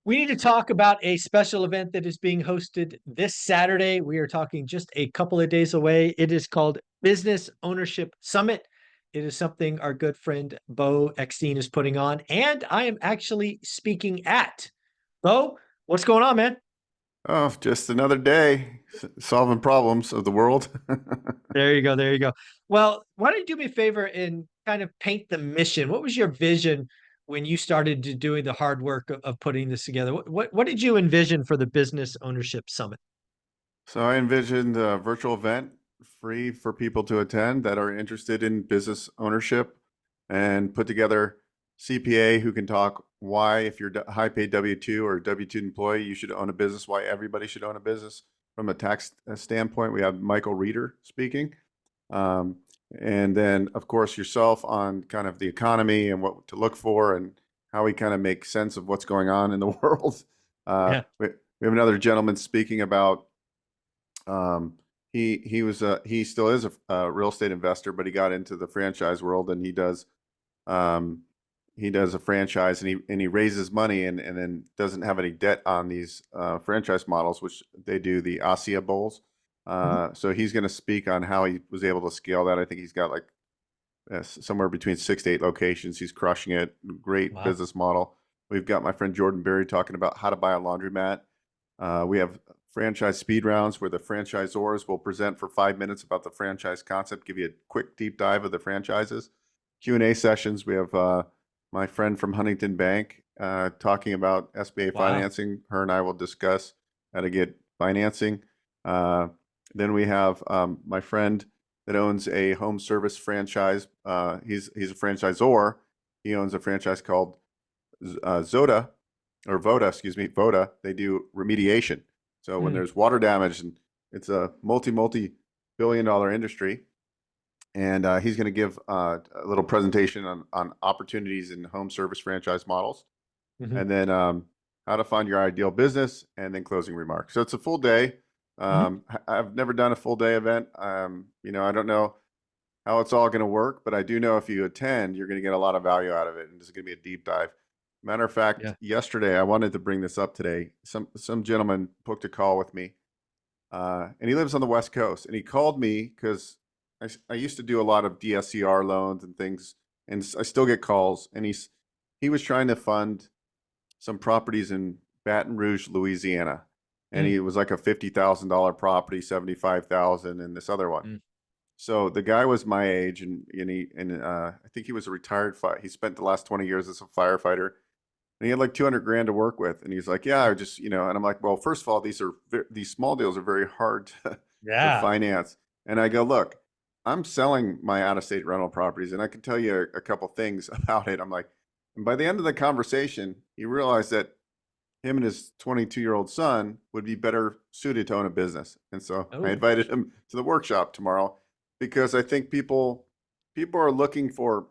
We need to talk about a special event that is being hosted this Saturday. We are talking just a couple of days away. It is called Business Ownership Summit. It is something our good friend Bo Eckstein is putting on, and I am actually speaking at. Bo, what's going on, man? Oh, just another day solving problems of the world. There you go. There you go. Well, why don't you do me a favor and kind of paint the mission? What was your vision when you started to doing the hard work of putting this together? What did you envision for the Business Ownership Summit? So I envisioned a virtual event free for people to attend that are interested in business ownership and put together CPA who can talk why, if you're a high paid W-2 or W-2 employee, you should own a business, why everybody should own a business from a tax standpoint. We have Michael Reeder speaking. Um, and then, of course, yourself on kind of the economy and what to look for and how we kind of make sense of what's going on in the world. Yeah. We have another gentleman speaking about he still is a real estate investor, but he got into the franchise world and um, he does a franchise and he raises money and then doesn't have any debt on these franchise models, which they do the ASIA Bowls. Mhm. So he's going to speak on how he was able to scale that. I think he's got like somewhere between 6 to 8 locations. He's crushing it. Great Wow. business model. We've got my friend Jordan Berry talking about how to buy a laundromat. We have franchise speed rounds where the franchisors will present for 5 minutes about the franchise concept, give you a quick deep dive of the franchises. Q&A sessions. We have my friend from Huntington Bank talking about SBA Wow. financing. Her and I will discuss how to get financing. Uh, then we have my friend that owns a home service franchise. He's a franchisor. He owns a franchise called Zoda or Voda, excuse me, Voda. They do remediation. So when Mm. there's water damage, and it's a multi-billion-dollar industry, and he's going to give a little presentation on opportunities in home service franchise models, Mhm. and then how to find your ideal business, and then closing remarks. So it's a full day. Mhm. I've never done a full day event. I don't know how it's all going to work, but I do know if you attend, you're going to get a lot of value out of it, and this is going to be a deep dive. Matter of fact, Yeah. yesterday I wanted to bring this up today. Some gentleman booked a call with me, and he lives on the West Coast, and he called me because I used to do a lot of DSCR loans and things, and I still get calls, and he was trying to fund some properties in Baton Rouge, Louisiana, and Mm. he was like a $50,000 property, 75,000, and this other one. Mm. So the guy was my age, and I think he was a retired he spent the last 20 years as a firefighter, and he had like 200 grand to work with. And he's like, yeah, I just, and I'm like, well, first of all, these small deals are very hard to Yeah. finance. And I go, look, I'm selling my out of state rental properties, and I can tell you a couple things about it. I'm like, and by the end of the conversation, he realized that him and his 22-year-old son would be better suited to own a business. And so I Oh, invited him to the workshop tomorrow because I think people are looking for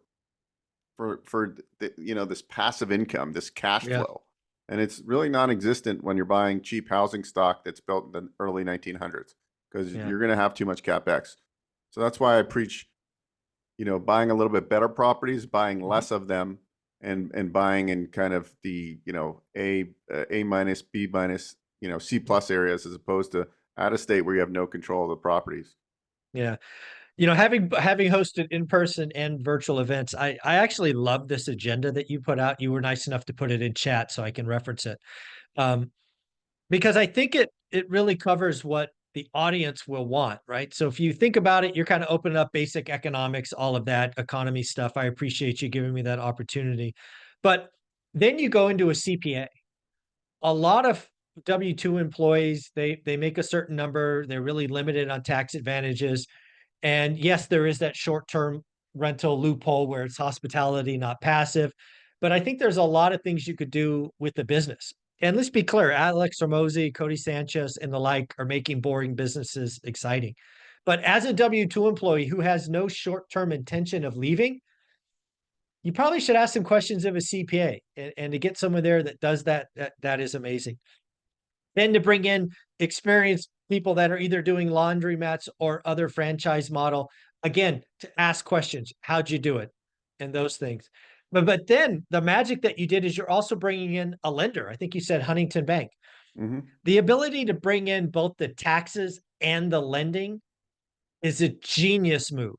this passive income, this cash yeah. flow. And it's really non-existent when you're buying cheap housing stock that's built in the early 1900s because Yeah. you're going to have too much capex. So that's why I preach, buying a little bit better properties, buying Mhm. less of them, and buying in kind of the A minus, B minus, C Yeah. plus areas as opposed to out of state where you have no control of the properties. Yeah. Having hosted in-person and virtual events, I actually love this agenda that you put out. You were nice enough to put it in chat so I can reference it. Um, because I think it really covers what the audience will want, right? So if you think about it, you're kind of opening up basic economics, all of that economy stuff. I appreciate you giving me that opportunity. But then you go into a CPA. A lot of W-2 employees, they make a certain number, they're really limited on tax advantages. And yes, there is that short-term rental loophole where it's hospitality, not passive. But I think there's a lot of things you could do with the business. And let's be clear, Alex Ramosi, Cody Sanchez, and the like are making boring businesses exciting. But as a W-2 employee who has no short-term intention of leaving, you probably should ask some questions of a CPA. And to get someone there that does that is amazing. Then to bring in experienced people that are either doing laundromats or other franchise model, again, to ask questions. How'd you do it? And those things. But then the magic that you did is you're also bringing in a lender. I think you said Huntington Bank. Hmm. The ability to bring in both the taxes and the lending is a genius move.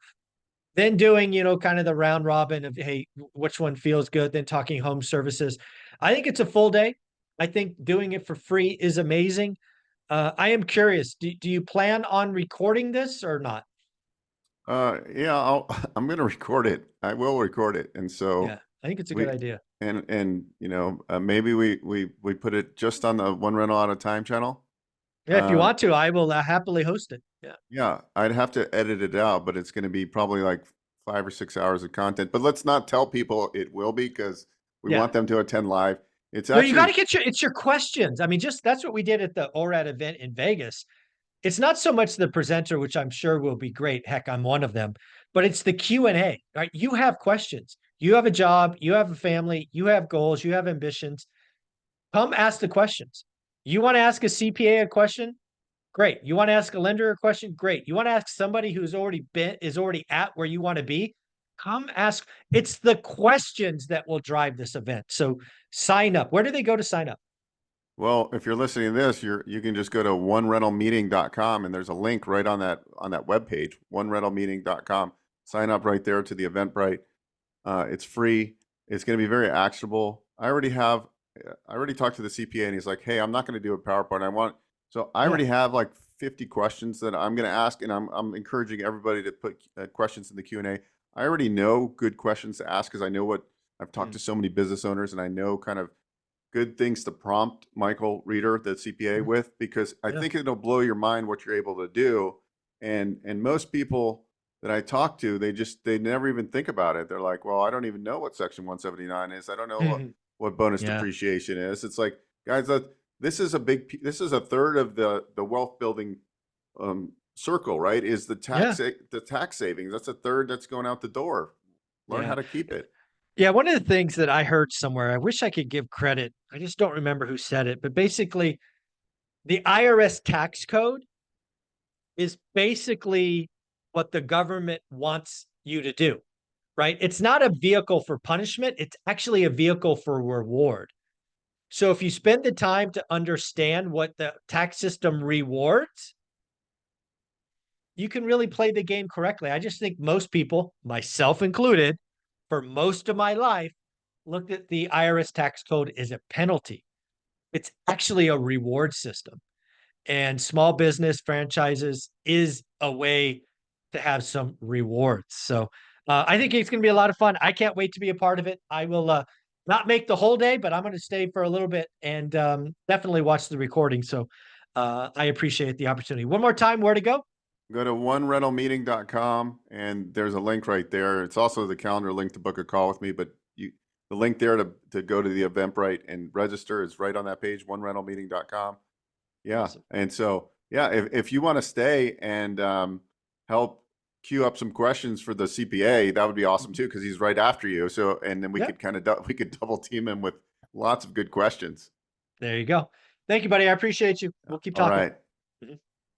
Then doing, kind of the round robin of, hey, which one feels good, then talking home services. I think it's a full day. I think doing it for free is amazing. I am curious, do you plan on recording this or not? Yeah, I'm going to record it. I will record it. And so Yeah, I think it's a good we, idea. and maybe we put it just on the one rental at a time channel. Yeah, if you Um, want to, I will happily host it. Yeah. yeah, I'd have to edit it out, but it's going to be probably like 5 or 6 hours of content. But let's not tell people it will be, because we Yeah. want them to attend live. It's No, you got to actually, get it's your questions. I mean, just that's what we did at the ORAD event in Vegas. It's not so much the presenter, which I'm sure will be great. Heck, I'm one of them, but it's the Q&A, right? You have questions. You have a job, you have a family, you have goals, you have ambitions. Come ask the questions. You want to ask a CPA a question? Great. You want to ask a lender a question? Great. You want to ask somebody who's already at where you want to be? Come ask. It's the questions that will drive this event. So sign up. Where do they go to sign up? well, if you're listening to this, you can just go to onerentalmeeting.com, and there's a link right on that webpage, onerentalmeeting.com. Sign up right there to the Eventbrite. It's free. It's going to be very actionable. I already talked to the CPA, and he's like, "Hey, I'm not going to do a PowerPoint. So I Yeah. already have like 50 questions that I'm going to ask, and I'm encouraging everybody to put questions in the Q&A. I already know good questions to ask, because I know what I've talked Mm, to so many business owners, and I know kind of good things to prompt Michael Reeder, the CPA, mm, with, because I yeah. think it'll blow your mind what you're able to do. And most people that I talk to, they never even think about it. They're like, well, I don't even know what Section 179 is. I don't know what bonus Yeah. depreciation is. It's like, guys, this is a third of the wealth building circle, right? Is Yeah. the tax savings. That's a third that's going out the door. Learn how Yeah. to keep it. Yeah. One of the things that I heard somewhere, I wish I could give credit. I just don't remember who said it, but basically, the IRS tax code is basically what the government wants you to do, right? It's not a vehicle for punishment, it's actually a vehicle for reward. So if you spend the time to understand what the tax system rewards, you can really play the game correctly. I just think most people, myself included, for most of my life, looked at the IRS tax code as a penalty. It's actually a reward system. And small business franchises is a way to have some rewards. So I think it's going to be a lot of fun. I can't wait to be a part of it. I will not make the whole day, but I'm going to stay for a little bit and definitely watch the recording. So I appreciate the opportunity. One more time, where to go? Go to onerentalmeeting.com, and there's a link right there. It's also the calendar link to book a call with me, but the link there to go to the Eventbrite and register is right on that page, onerentalmeeting.com. Yeah. Awesome. And so, yeah, if you want to stay and help queue up some questions for the CPA, that would be awesome too, because he's right after you. So, and then we Yeah, could we could double team him with lots of good questions. there you go. Thank you, buddy. I appreciate you. We'll keep All talking. right.